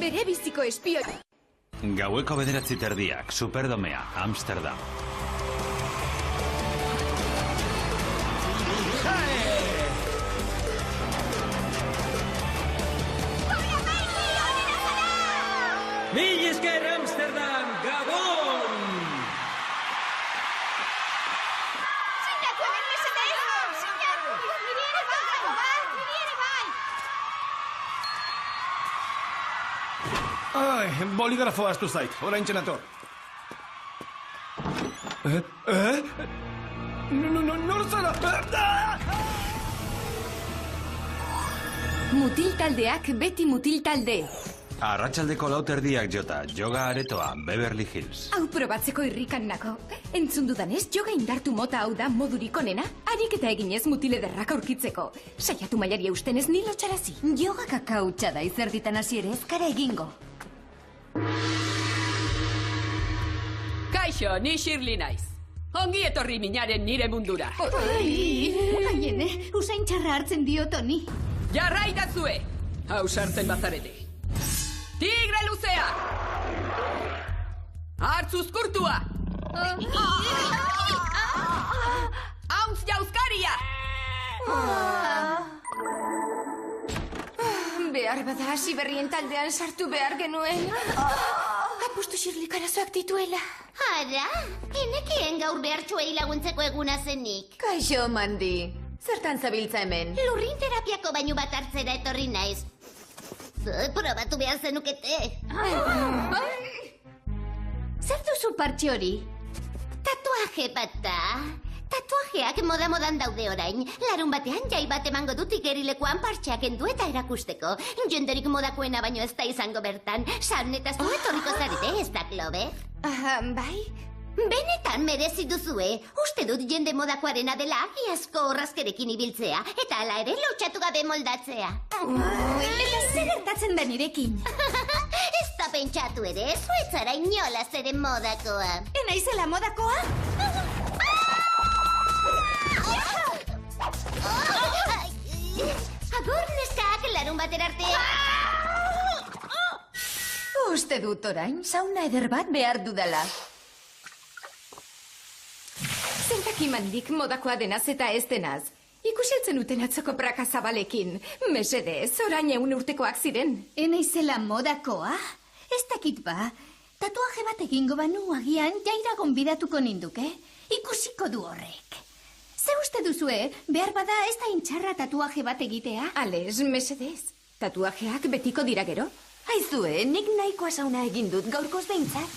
bere biziko espioi. Gaueko 9:30, Superdomea, Amsterdam. Mil esker Amsterdam, Gabon! Sinatu hemen mesedez! Sinatu! Niri ere bai! Niri ere bai! Ai, boligrafoa astu zait, orain txenator. Nor zara? Mutil taldeak beti mutil talde. Arratsaldeko 4:00 jota, yoga aretoa, Beverly Hills. Hau probatzeko irrikan nago. Entzun dudanez, yoga indartu mota hau da modurik onena, ariketa eginez mutil ederrak aurkitzeko. Saiatu mailari eustenez ni lotxarazi. Yoga kakautxa da, izerditan hasi ere ezkara egingo. Kaixo, ni Shirley naiz. Ongi etorri minaren nire mundura. Aiene, usain txarra hartzen dio Toni. Jarraidazue! Hau sartzen bazarete. Tigre luzea! Hartz uzkurtua! Hauntz jauzkaria! Behar bada hasi berrien taldean sartu behar genuen. Apustu Shirley arazoak dituela. Ara, enekien gaur behartxuei laguntzeko eguna zenik. Kaixo, Mandi. Zertan zabiltza hemen? Lurrin terapiako bainu bat hartzera etorri naiz. Probatu behar zenukete. Zer duzu partxe hori? Tatuaje bat da. Tatuajeak moda-modan daude orain. Larun batean jai bat emango dut igerilekuan partxeak endu eta erakusteko. Jenderik modakoena baino ez da izango bertan. Sarnetaz du etorriko zarete, ez da, Klobe? Bai? Benetan merezi duzue. Uste dut jende modakoarena dela agiazko horrazkerekin ibiltzea. Eta hala ere lotxatu gabe moldatzea. Eta zer gertatzen da nirekin? Ez da pentsatu ere, zuetzara inolaz ere modakoa. Enaizela modakoa? Agur neskak, larun batera arte. Uste dut orain, sauna eder bat behar dudala. Zentaki mandik modakoa denaz eta ez denaz. Ikusiltzen uten atzoko praka zabalekin. Mesedez, orain 100 urtekoak ziren. Enaizela modakoa? Ez dakit ba. Tatuaje bat egingo banu agian jaira gonbidatuko ninduke. Ikusiko du horrek. Ze uste duzue, behar bada ez da intxarra tatuaje bat egitea? Ales, mesedez. Tatuajeak betiko dira gero? Aizue, nik nahikoa sauna egin dut gaurkoz behintzat.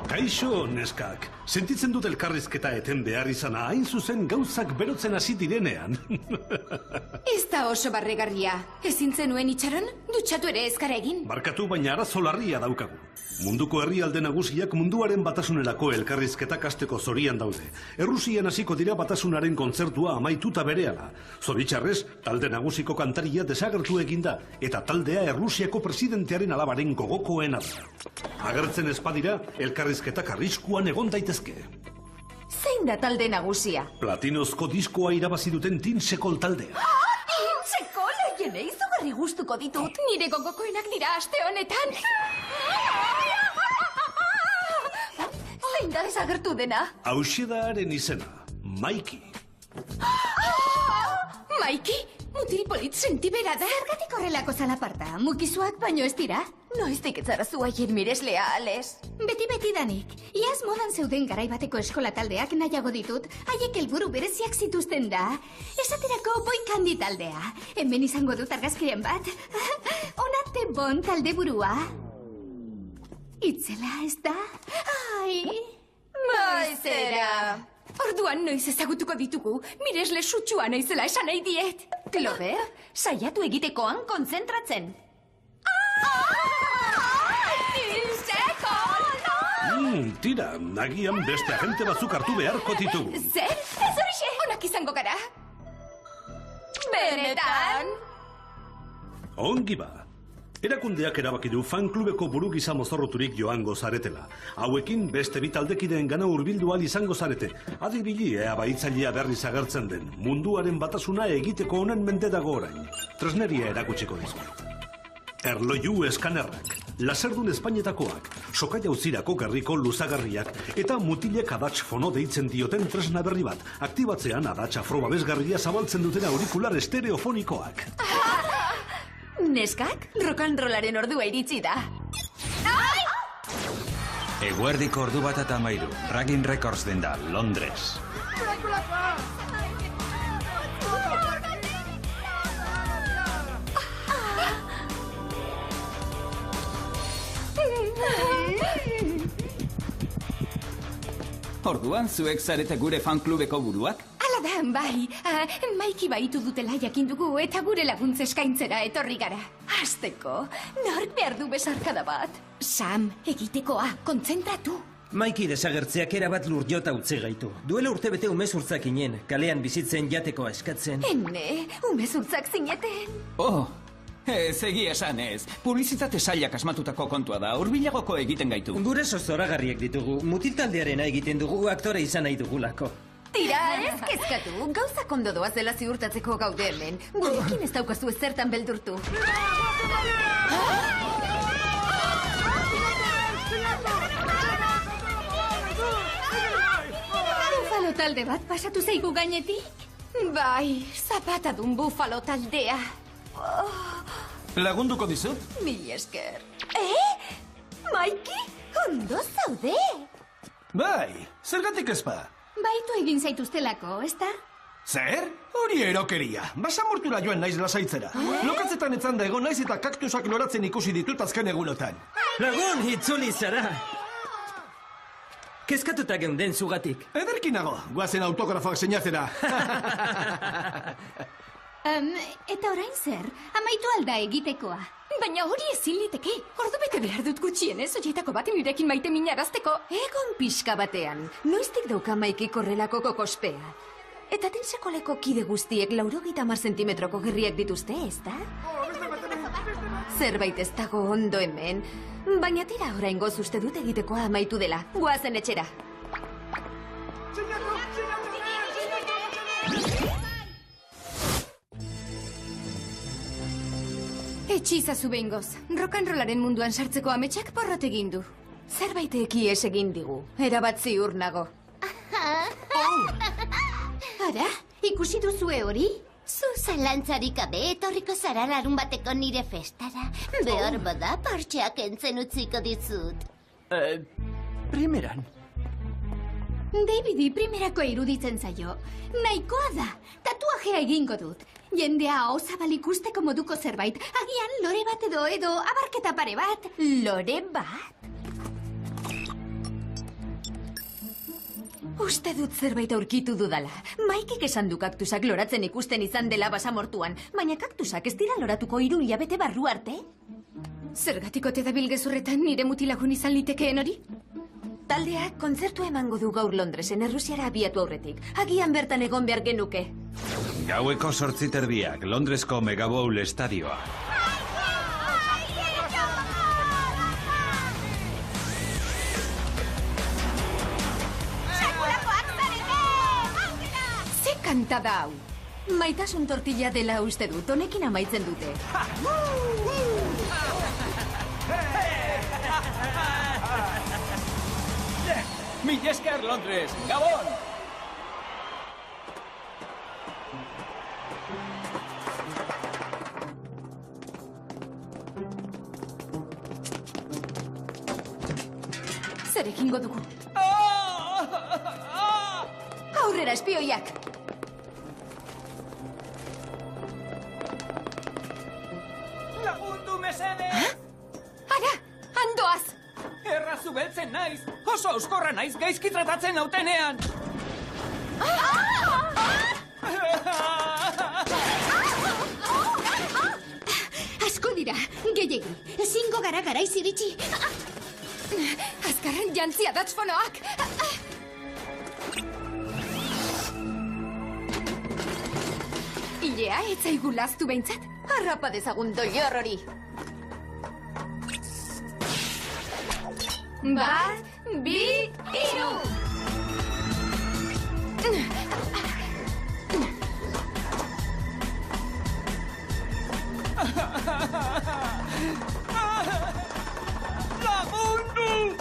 Kaixo, neskak. Sentitzen dut elkarrizketa eten behar izana hain zuzen gauzak berotzen hasi direnean. Ez da oso barregarria. Ezin zenuen itxaron, dutxatu ere ezkara egin. Barkatu, baina arazo larria daukagu. Munduko herrialde nagusiak munduaren batasunerako elkarrizketak hasteko zorian daude. Errusian hasiko dira batasunaren kontzertua amaituta berehala. Zoritxarrez, talde nagusiko kantaria desagertu eginda, eta taldea Errusiako presidentearen alabaren gogokoena da. Agertzen espadira, elkarrizketak arriskuan egon daitezke. Zein da talde nagusia? Platinozko diskoa irabazi duten Teen Sekol taldea. Txeko, lehiene izugarri gustuko ditut. Nire gogokoenak dira aste honetan. Zein da desagertu dena? Hauxe da haren izena, Maiki. Maiki, mutil polit sentibera da. Zergatik horrelako zalaparta, mukizuak baino ez dira? Noiztik etzara zu haien mireslea, Ales? Beti danik. Iaz modan zeuden garaibateko eskola taldeak nahiago ditut, haiek helburu bereziak zituzten da. Esaterako boikandi taldea. Hemen izango dut argazkiren bat. Onate bon talde burua. Itzela ez da? Ai, Maizera. Orduan noiz ezagutuko ditugu, miresle sutsua naizela esan nahi diet. Clover, saiatu egitekoan kontzentratzen. Tira, nagian beste agente batzuk hartu beharko ditugu. Zer? Ez horixe, onak izango gara. Benetan? Ongi ba. Erakundeak erabaki du fanklubeko buru gisa mozorroturik joango zaretela. Hauekin beste bi taldekideen gana hurbildu ahal izango zarete. Adibili ea baitzailea berriz agertzen den. Munduaren batasuna egiteko honen mende dago orain. Tresneria erakutsiko dizut. Erloju eskanerrak, laserdun Espainetakoak, soka jauzirako gerriko luzagarriak eta mutilek adatx fono deitzen dioten tresna berri bat. Aktibatzean adatx afrobabesgarria zabaltzen duten aurikular estereofonikoak. Neskak, rock'n'rollaren ordua iritsi da. Eguerdiko ordu bat eta 13, Ragging Records denda, Londres. Orduan, zuek zarete gure fanklubeko buruak? Hala da, bai. Maiki baitu dutela jakin dugu eta gure laguntza eskaintzera etorri gara. Hasteko, nork behar du besarkada bat? Sam, egitekoa, kontzentratu. Maiki desagertzeak erabat lur jota utzi gaitu. Duela urtebete umezurtzak inen, kalean bizitzen jatekoa eskatzen. Ene, umezurtzak zineten. Oh, ez egia esan ez. Publizitate sailak asmatutako kontua da, hurbilagoko egiten gaitu. Gure zoragarriak ditugu, mutiltaldearena egiten dugu aktore izan nahi dugulako. Tira, ez kezkatu, gauzak ondo doaz dela ziurtatzeko gaude hemen. Gurekin ez daukazu ezertan beldurtu. Bufalo talde bat pasatu zaigu gainetik? Bai, zapatadun bufalo taldea. Lagunduko dizut? Mil esker. Maiki, ondo zaude. Bai, zergatik ezpa? Baitu egin zaituztelako, ezta? Zer? Hori erokeria. Basamortura joan naiz lasaitzera. Lokatzetan etzan da egon naiz eta kaktusak loratzen ikusi ditut azken egunotan. Lagun, itzuli zara! Kezkatuta geunden zugatik. Ederkinago, guazen autografoak sinatzera. Eta orain zer, amaitu alda egitekoa. Baina hori ezin liteke. Ordu bete behar dut gutxienez, oietako bat nirekin maite minarazteko. Egon pixka batean, noiztik dauka Maikik horrelako kokospea. Eta tensekoleko kide guztiek 90 zentimetroko gerriak dituzte, ezta? Zerbait ez dago ondo hemen, baina tira oraingoz uste dut egitekoa amaitu dela. Goazen etxera. Etxizazu behingoz. Rock'n'rollaren munduan sartzeko ametsak porrot egin du. Zerbait ekies egin digu, erabat ziur nago. Ara, ikusi duzue hori? Zu zalantzarik gabe etorriko zara larun bateko nire festara. Behar bada partxeak entzen utziko dizut. Primeran. Davidi primerakoa iruditzen zaio. Nahikoa da, tatuajea egingo dut. Jendea osabal ikusteko moduko zerbait. Agian lore bat edo abarketa pare bat. Lore bat? Uste dut zerbait aurkitu dudala. Maikik esan du kaktusak loratzen ikusten izan dela basamortuan, baina kaktusak ez dira loratuko 3 hilabete barru arte? Zergatiko te dabil gezurretan nire mutilagun izan litekeen hori? Taldeak kontzertu emango du gaur Londresen Errusiara abiatu aurretik. Agian bertan egon behar genuke. Gaueko 8:30, Londresko Megabowl estadioa. Ze kantada hau? Maitasun tortilla dela uste dut, honekin amaitzen dute. Mil esker, Londres! Gabon! Zer egingo dugu? Aurrera, espioiak! Lagundu mesedez! Ara, handoaz! Errazu beltzen naiz! Oso euskorra naiz gaizki tratatzen nautenean! Asko dira, gehiegi. Ezingo gara garaiz iritsi. Azkarren jantzia datzfonoak! Ilea, etzaigu laztu behintzat? Harrapa dezagun doior hori. 1, 2, 3. Lagundu!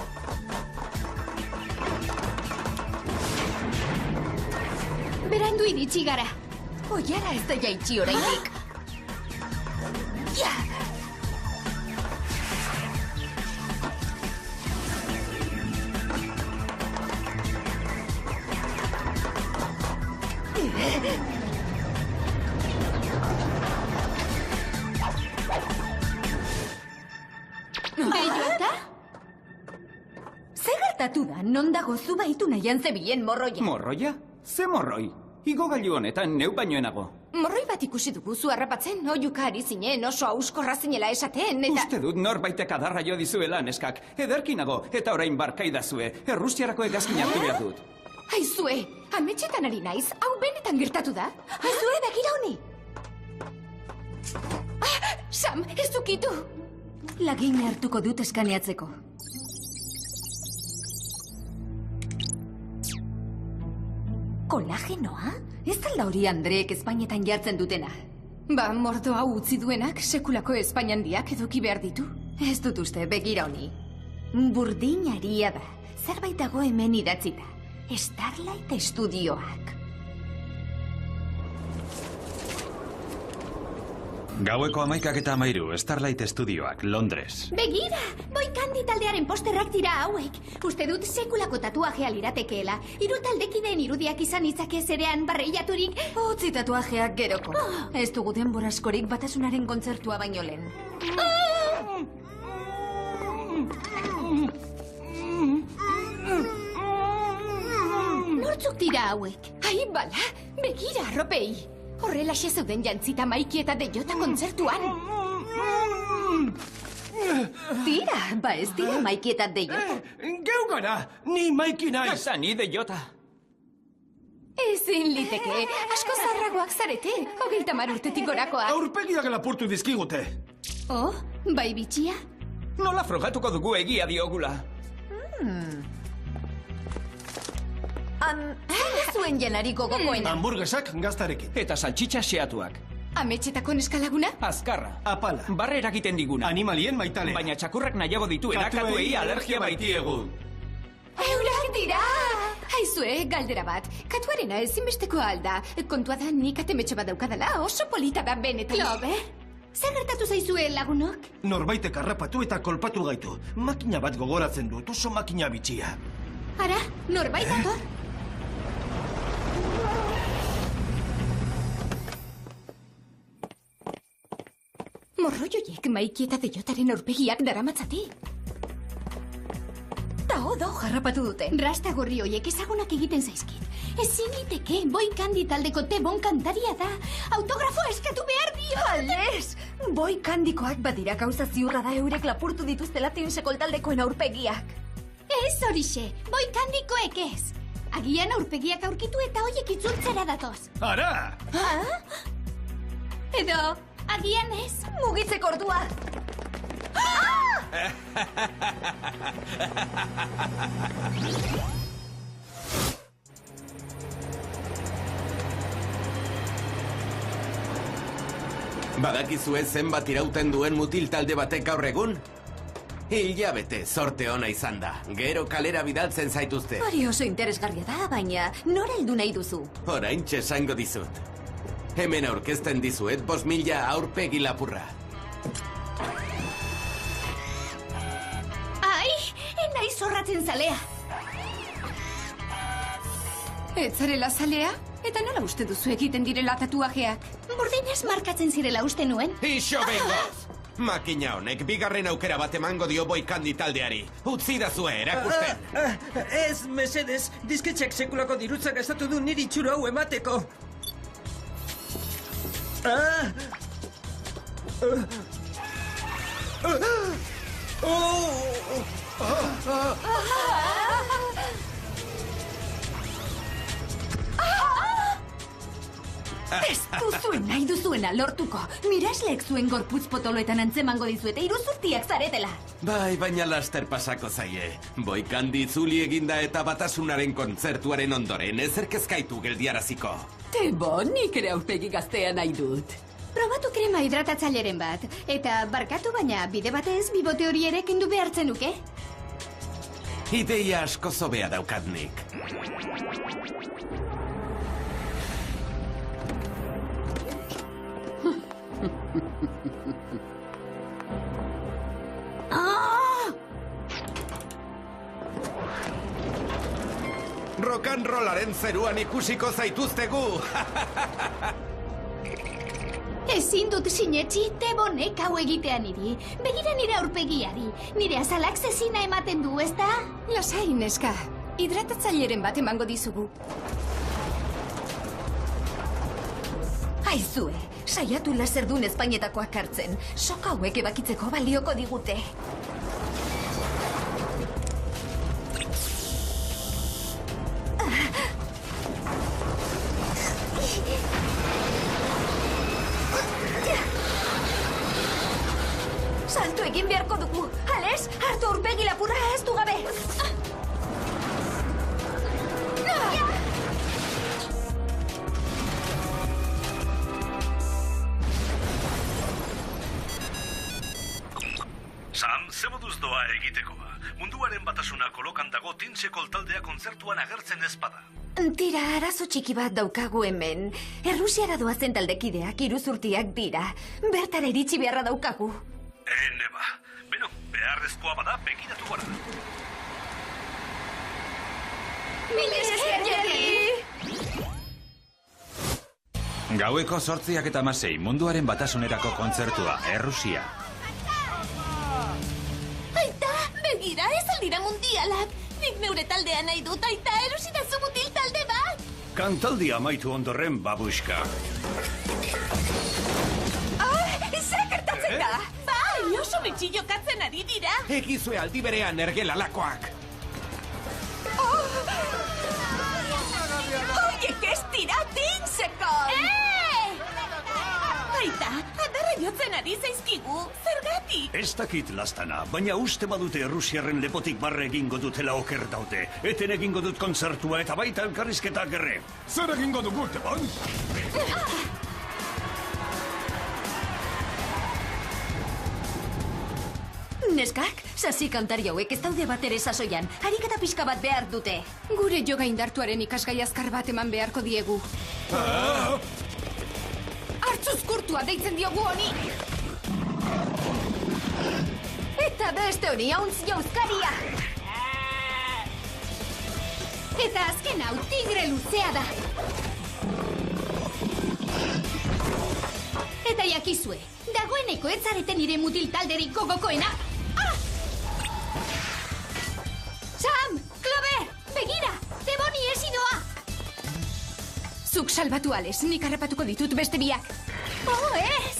Berandu iritsi gara. Oiara ez da jaitsi oraindik. Ja! Bellota? Zer gertatu da? Non dago zu baitu nahian zebilen morroia? Morroia? Ze morroi? Igo gailu honetan neu bainoenago. Morroi bat ikusi dugu zu harrapatzen, oiuka ari zinen, oso auskorra zinela esaten, eta... Uste dut norbaitek adarra jo dizuela, neskak. Ederkinago, eta orain barkaidazue. Errusiarako egazkin hartu behar dut. Aizue, ametxetan ari naiz, hau benetan gertatu da? Aizue, begira honi! Sam, ez dukitu! Lagin hartuko dut eskaneatzeko. Kolagenoa? Ez alda hori Andreek Espainetan jartzen dutena. Ba, mordo hau utzi duenak sekulako Espainiandiak eduki behar ditu. Ez dut uste, begira honi. Burdinaria da. Zerbait dago hemen idatzita. Starlight Estudioak. Gaueko 11:13, Starlight Estudioak, Londres. Begira, Boikandi taldearen posterrak dira hauek. Uste dut sekulako tatuajea liratekeela. 3 taldekideen irudiak izan itzake zerean barreiaturik. Utzi tatuajeak geroko. Ez dugu denbora askorik batasunaren kontzertua baino lehen. Nortzuk dira hauek? Ai, bala, begira, arropei. Horrelaxe zeuden jantzita Maiki eta Deiota kontzertuan. Tira, ba ez dira Maiki eta Deiota. Geu gara, ni Maiki naiz. Eta ni Deiota. Ezin liteke, asko zarragoak zarete, 30 urtetik gorakoak. Aurpegiak lapurtu dizkigute. Oh, bai bitxia? Nola frogatuko dugu egia diogula? Zein zuen janariko gogoena? Hamburguesak gaztarekin. Eta saltxitxa xeatuak. Ametxetako neskalaguna? Azkarra. Apala. Barre eragiten diguna. Animalien maitalea. Baina txakurrak nahiago dituena katuei alergia baitiegu. Eurak dira! Aizue, galdera bat. Katuarena ezinbestekoa alda. Kontua da nik atemetxo bat daukadala, oso polita da benetan. Clover? Zer gertatu zaizue lagunok? Norbaitek harrapatu eta kolpatu gaitu. Makina bat gogoratzen dut, oso makina bitxia. Ara, norbait dator? Morroioiek Maiki eta Deiotaren aurpegiak daramatzati. Ta odo harrapatu dute. Rasta gorri hoiek ezagunak egiten zaizkit. Ezin liteke, Boikandi taldeko tebon kantaria da. Autografo eskatu behar dio. Ales! Boikandikoak badira gauza ziurra da eurek lapurtu dituztela Tinsekol taldekoen aurpegiak. Ez horixe, Boikandikoek ez. Agian aurpegiak aurkitu eta hoiek itzultzera datoz. Ara! Edo, agian ez. Mugitzeko ordua! Badakizue zenbat irauten duen mutil talde batek gaur egun? Hilabete zorte ona izan da. Gero kalera bidaltzen zaituzte. Hori oso interesgarria da, baina nora heldu nahi duzu? Oraintxe esango dizut. Hemen aurkezten dizuet 5.000 aurpegi lapurra. Ai, enaiz zorratzen zalea. Etzarela zalea? Eta nola uste duzu egiten direla tatuajeak? Burdinez markatzen zirela uste nuen. Ixo bengoz! Makina honek bigarren aukera bat emango dio Boikandi taldeari. Utzi dazue erakusten. Ez, mesedez, disketxeak sekulako dirutzak gastatu du niri txuro hau emateko. Ez duzuen nahi duzuena lortuko. Mirasleek zuen gorputz potoloetan antzemango dizuete iruzurtiak zaretela. Bai, baina laster pasako zaie. Boikandi itzuli eginda eta batasunaren kontzertuaren ondoren ezerkezkaitu geldiaraziko. Tebo, nik ere aurpegi gaztea nahi dut. Probatu krema hidratatzaileren bat. Eta barkatu baina bide batez bibote hori ere kendu behartzen nuke. Ideia asko zobea daukat nik. Rock'n'rollaren zeruan ikusiko zaituztegu! Ezin dut sinetxi Tebonek hau egitea niri. Begira nire aurpegiari. Nire azalak zezina ematen du, ezta? Lasai, neska. Hidratatzaileren bat emango dizugu. Aizue, saiatu laserdun Espainetakoak hartzen. Soka hauek ebakitzeko balioko digute. Salto egin beharko dugu. Ales, hartu aurpegi lapurra ez du gabe. Sam, ze moduz doa egitekoa. Munduaren batasuna kolokan dago Tintzeko taldea kontzertuan agertzen ezpada. Tira, arazo txiki bat daukagu hemen. Errusiara doazen taldekideak iruzurtiak dira. Bertara iritsi beharra daukagu. Neba. Beno, beharrezkoa bada begiratu gara. Mila esker, Jerry! Gaueko 8:16 munduaren batasunerako kontzertua, Errusia. Aita, begira, ez aldira mundialak. Nik neure taldea nahi dut, aita, erosidazu mutil talde bat. Kantaldi amaitu ondorren, babuska. Zer gertatzen da? Bai, oso betxi jokatzen ari dira. Egizue aldi berean ergelalakoak. Oiek ez dira Tintzeko! Aita, adarra jotzen ari zaizkigu, zergatik? Ez dakit lastana, baina uste badute Errusiarren lepotik barre egingo dutela oker daude. Eten egingo dut kontzertua eta baita elkarrizketa gerre. Zer egingo dugu, Tebon? Neskak, sasi kantari hauek ez daude bat ere sasoian. Ariketa pixka bat behar dute. Gure joga indartuaren ikasgai azkar bat eman beharko diegu. Hartzuzkurtua deitzen diogu honi! Eta beste honi hauntz jauzkaria! Eta azken hau tigre luzea da. Eta jakizue, dagoeneko ez zareten nire mutil talderik gogokoena. Sam, Clover, begira, Teboni esidoa. Zuk salbatu Ales, nik harrapatuko ditut beste biak. Oh, ez!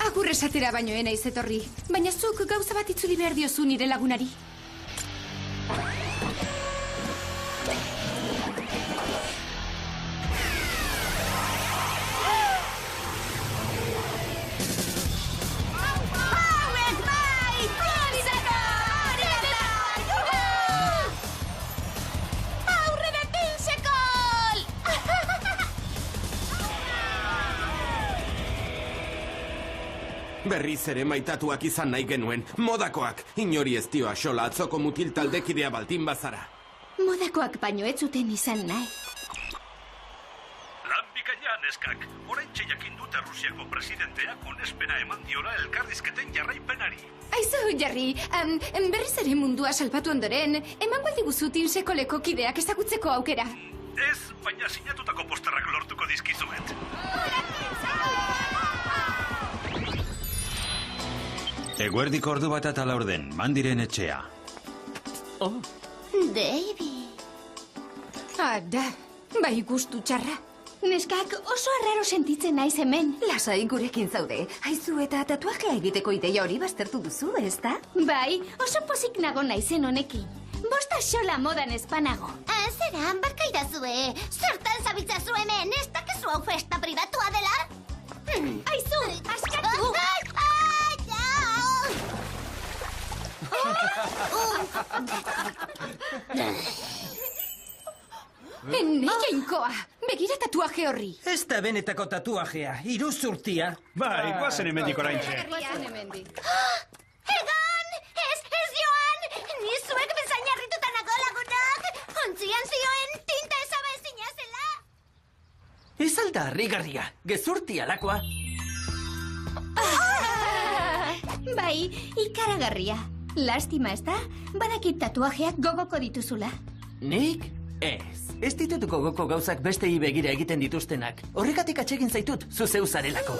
Agur esatera baino naiz etorri, baina zuk gauza bat itzuli behar diozu nire lagunari. Berriz ere maitatuak izan nahi genuen. Modakoak, inori ez dio axola atzoko mutil taldekidea baldin bazara. Modakoak baino ez zuten izan nahi. Lan bikaina, neskak. Oraintxe jakin dut Errusiako presidenteak onespena eman diola elkarrizketen jarraipenari. Aizu, Jerry, berriz ere mundua salbatu ondoren, emango diguzu Tintzeko lekokideak ezagutzeko aukera. Ez, baina sinatutako posterrak lortuko dizkizuet. Eguerdiko ordu bat eta laurden, Mandiren etxea. Davy. Ada, bai gustu txarra. Neskak, oso arraro sentitzen naiz hemen. Lasai gurekin zaude. Aizu eta tatuajea egiteko ideia hori baztertu duzu, ezta? Bai, oso pozik nago naizen honekin. Bosta xola modan espanago. Zera, barkaidazue. Zertan zabiltzazu hemen, ez dakizu hau festa pribatua dela? Aizu, askatu! Ene jainkoa, begira tatuaje horri. Ez da benetako tatuajea, iruzurtia. Bai, guazen hemendik oraintxe. Egon! Ez joan! Ni zuek bezain harrituta nago lagunak! Ontzian zioen tinta ezaba ezina zela! Ez alda harrigarria, gezurti alakoa. Bai, ikaragarria. Lastima, ez da? Badakit tatuajeak gogoko dituzula. Nik? Ez ditut gogoko gauzak bestei begira egiten dituztenak. Horregatik atsegin zaitut, zu zeu zarelako.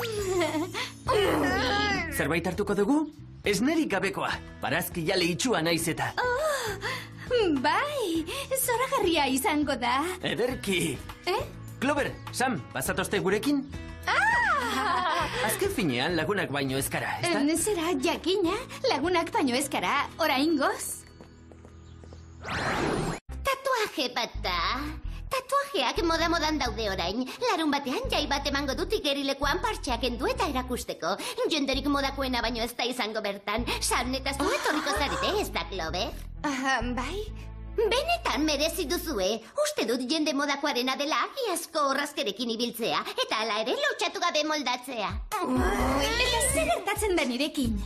Zerbait hartuko dugu? Ez nerik gabekoa, barazki jale itxua naiz eta. Bai, zoragarria izango da. Ederki. Clover, Sam, bazatozte gurekin? Azken finean lagunak baino ezkara, ez da? Zera, jakina, lagunak baino ezkara, oraingoz. Tatuaje bata. Tatuajeak moda-modan daude orain. Larun batean jai bat emango dut igerilekuan partxeak endu eta erakusteko. Jenderik modakoena baino ez da izango bertan. Sam eta zu etorriko zarete, ez da, Clover? Bai? Benetan merezi duzue. Uste dut jende modakoarena dela agiazko horrazkerekin ibiltzea. Eta hala ere lotxatu gabe moldatzea. Eta zer gertatzen da nirekin?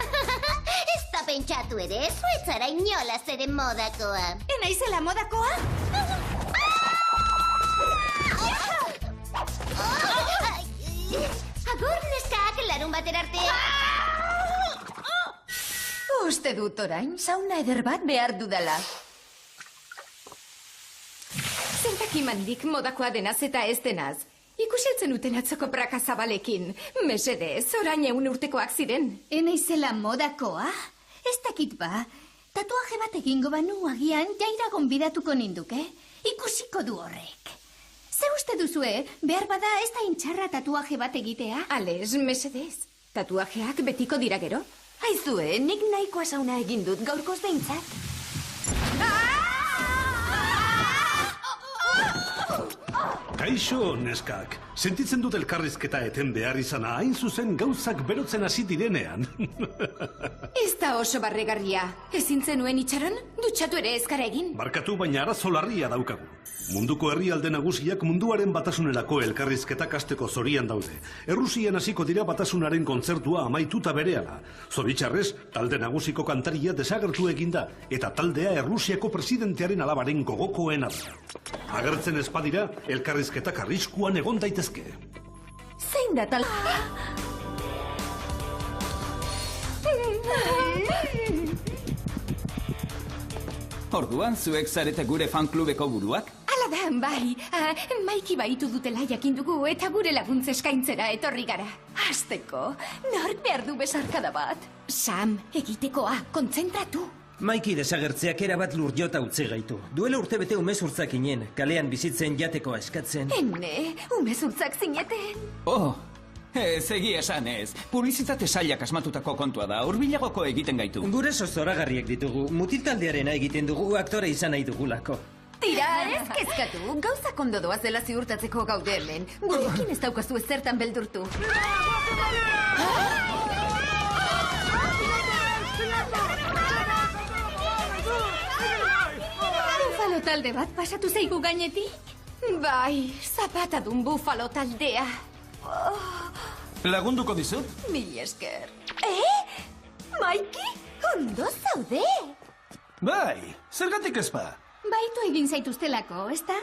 Ez da pentsatu ere, zuetzara inolaz ere modakoa. Enaizela modakoa? Agur, neskak, larun bater arte. Uste dut orain, sauna eder bat behar dudala. Zertakimandik modakoa denaz eta ez denaz. Ikusiltzen uten atzoko praka zabalekin. Mesedez, orain 100 urtekoak ziren. Enaizela modakoa? Ez dakit ba. Tatuaje bat egingo banu agian jaira gonbidatuko ninduke. Ikusiko du horrek. Ze uste duzue, behar bada ez da intxarra tatuaje bat egitea? Ales, mesedez. Tatuajeak betiko dira gero? Aizue, nik nahikoa sauna egin dut gaurkoz behintzat. Kaixo, neskak. Sentitzen dut elkarrizketa eten behar izana hain zuzen gauzak berotzen hasi direnean. Ez da oso barregarria. Ezin zenuen itxaron, dutxatu ere ezkara egin. Barkatu, baina arazo larria daukagu. Munduko herrialde nagusiak munduaren batasunerako elkarrizketak hasteko zorian daude. Errusian hasiko dira batasunaren kontzertua amaituta berehala. Zoritxarrez, talde nagusiko kantaria desagertu eginda, eta taldea Errusiako presidentearen alabaren gogokoena da. Agertzen espadira, elkarrizketak arriskuan egon daitezke. Zein da tal... Orduan, zuek zarete gure fanklubeko buruak? Hala da, bai. Maiki baitu dutela jakin dugu eta gure laguntza eskaintzera etorri gara. Hasteko, nork behar du besarkada bat? Sam, egitekoa, kontzentratu. Maiki desagertzeak erabat lurjota utzi gaitu. Duela urtebete umezurtzak inen, kalean bizitzen jatekoa eskatzen. Ene, umezurtzak zineten. Oh, ez egia esan ez. Publizitate sailak asmatutako kontua da, hurbilagoko egiten gaitu. Gure zoragarriak ditugu, mutiltaldearena egiten dugu aktore izan nahi dugulako. Tira, ez kezkatu, gauzak ondo doaz dela ziurtatzeko gaude hemen. Gurekin ez daukazu ezertan beldurtu. Bufalo talde bat pasatu zaigu gainetik? Bai, zapatadun bufalo taldea. Lagunduko dizut? Mil esker. Maiki, ondo zaude? Bai, zergatik ezpa? Baitu egin zaituztelako, ez da?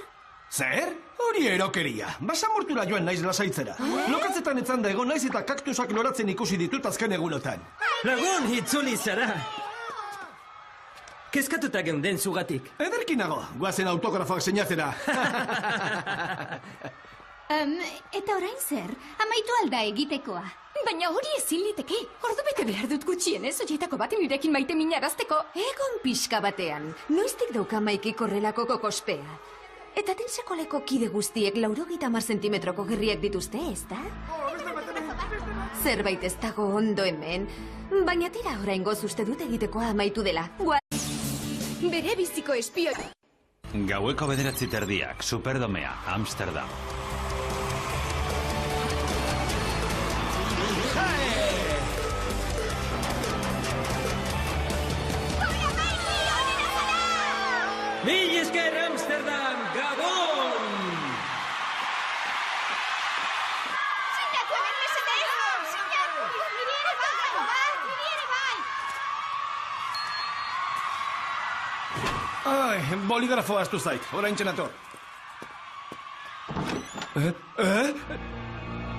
Zer? Hori erokeria. Basamortura joan naiz lasaitzera. Lokatzetan etzan da egon naiz eta kaktusak loratzen ikusi ditut azken egunotan. Lagun, itzuli zara! Kezkatuta geunden zugatik. Ederkinago, guazen autografoak sinatzera. Eta orain zer, amaitu alda egitekoa. Baina hori ezin liteke. Ordu bete behar dut gutxienez, oietako bat nirekin maite minarazteko. Egon pixka batean. Noiztik dauka Maikik horrelako kokospea. Eta tinsekoleko kide guztiek 90 zentimetroko gerriak dituzte, ezta? Zerbait ez dago ondo hemen, baina tira oraingoz uste dut egitekoa amaitu dela. Bere biziko espioi... Gaueko 9:30, Superdomea, Amsterdam. Mil esker Amsterdam, Gabon! Sinatu hemen mesedez! Sinatu! Niri ere bai! Niri ere bai! Ai, boligrafoa astu zait, orain txenator.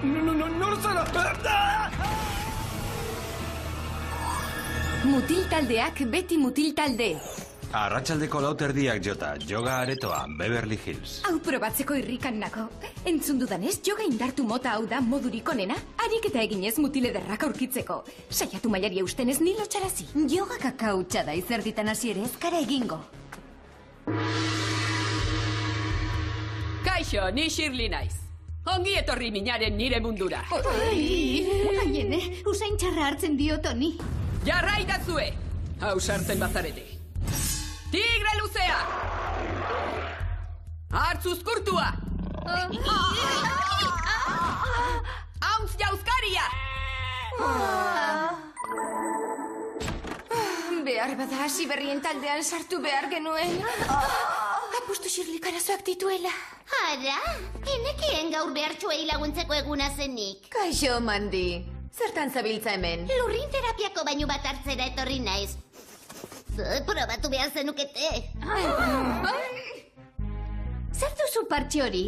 Nor zara? Mutil taldeak beti mutil talde. Arratsaldeko 9:30 jota, yoga aretoa, Beverly Hills. Hau probatzeko irrikan nago. Entzun dudanez, yoga indartu mota hau da modurik onena, ariketa eginez mutil ederrak aurkitzeko. Saiatu mailari eustenez ni lotxarazi. Yoga kakautxa da, izerditan hasi ere ezkara egingo. Kaixo, ni Shirley naiz. Ongi etorri minaren nire mundura. Aiene, usain txarra hartzen dio Toni. Jarraidazue! Hau sartzen bazarete. Tigre luzea! Hartz uzkurtua! Hauntz jauzkaria! Behar bada hasi berrien taldean sartu behar genuen. Apustu Shirley arazoak dituela. Ara, enekien gaur behartxuei laguntzeko eguna zenik. Kaixo, Mandi. Zertan zabiltza hemen? Lurrin terapiako bainu bat hartzera etorri naiz. Probatu behar zenukete. Zer duzu partxe hori?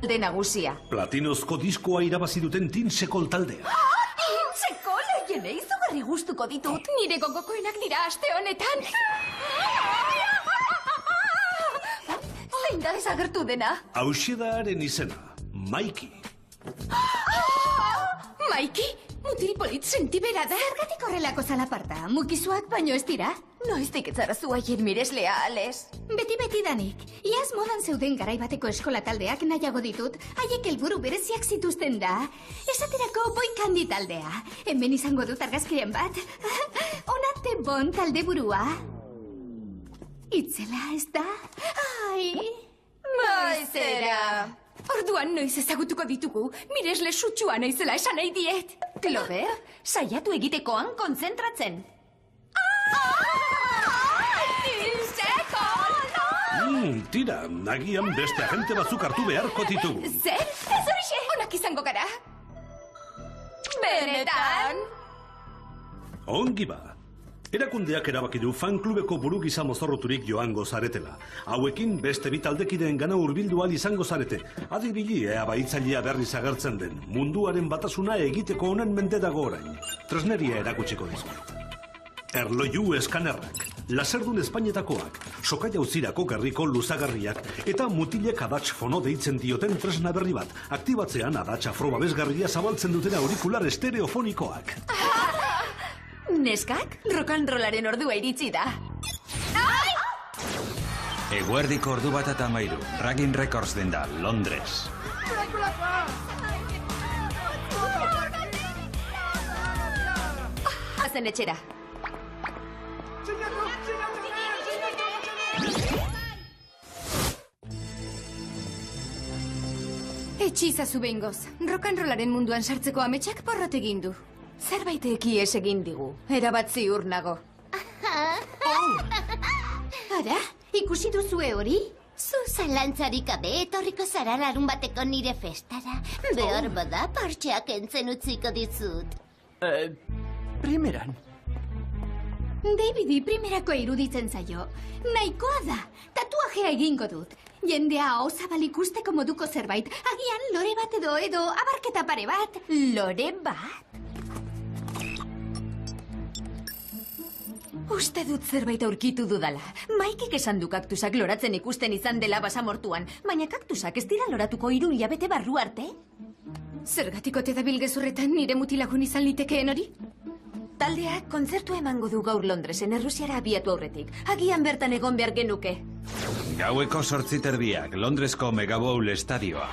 Talde nagusia. Platinozko diskoa irabazi duten Tinsekol taldea. Tinsekol, aiene, izugarri gustuko ditut. Nire gogokoenak dira aste honetan. Zein da desagertu dena? Hauxe da haren izena, Maiki. Maiki? Mutil polit sentibera da. Zergatik horrelako zalaparta, mukizuak baino ez dira? Noiztik etzara zu haien mireslea, Ales. Beti danik. Iaz modan zeuden garaibateko eskola taldeak nahiago ditut, haiek helburu bereziak zituzten da. Esaterako boikandi taldea. Hemen izango dut argazkiren bat. Onate bon talde burua. Itzela, ez da? Ai... Maizera. Orduan noiz ezagutuko ditugu, miresle sutsua naizela esan nahi diet. Clover, saiatu egitekoan kontzentratzen. Tira, nagian beste agente batzuk hartu beharko ditugu. Zer? Ez horixe, onak izango gara. Benetan? Ongi ba. Erakundeak erabaki du fanklubeko buru gisa mozorroturik joango zaretela. Hauekin beste bi taldekideen gana hurbildu ahal izango zarete. Adibili ea baitzailea berriz agertzen den. Munduaren batasuna egiteko honen mende dago orain. Tresneria erakutsiko dizu. Erloju eskanerrak, laserdun Espainetakoak, soka jauzirako gerriko luzagarriak eta mutilek adatx fono deitzen dioten tresna berri bat. Aktibatzean adatx afrobabesgarria zabaltzen duten aurikular estereofonikoak. Neskak, rock'n'rollaren ordua iritsi da. Eguerdiko ordu bat eta 13, Ragin Records denda, Londres. Hazen etxera. Etxizazu behingoz, rock'n'rollaren munduan sartzeko ametsak porrot egin du. Zerbait ekies egin digu, erabat ziur nago. Ara, ikusi duzue hori? Zu zalantzarik gabe etorriko zara larun bateko nire festara. Behar bada partxeak entzen utziko dizut. Primeran. Davidi primerako iruditzen zaio. Nahikoa da, tatuajea egingo dut. Jendea hau zabal ikusteko moduko zerbait. Agian lore bat edo abarketa pare bat. Lore bat? Uste dut zerbait aurkitu dudala. Maikik esan du kaktusak loratzen ikusten izan dela basamortuan, baina kaktusak ez dira loratuko 3 hilabete barru arte? Zergatiko te dabil gezurretan nire mutilagun izan litekeen hori? Taldeak kontzertu emango du gaur Londresen Errusiara abiatu aurretik. Agian bertan egon behar genuke. Gaueko 8:30, Londresko Megabowl estadioa.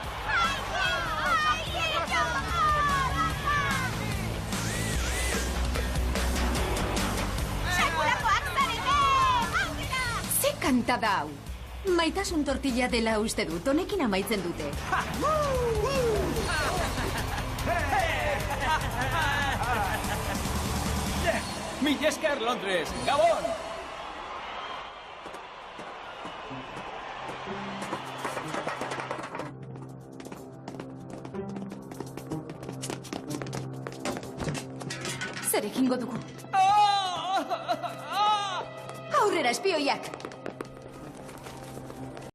Ze kanta da hau? Maitasun tortilla dela uste dut, honekin amaitzen dute. Mila esker, Londres! Gabon! Zer egingo dugu? Aurrera, espioiak!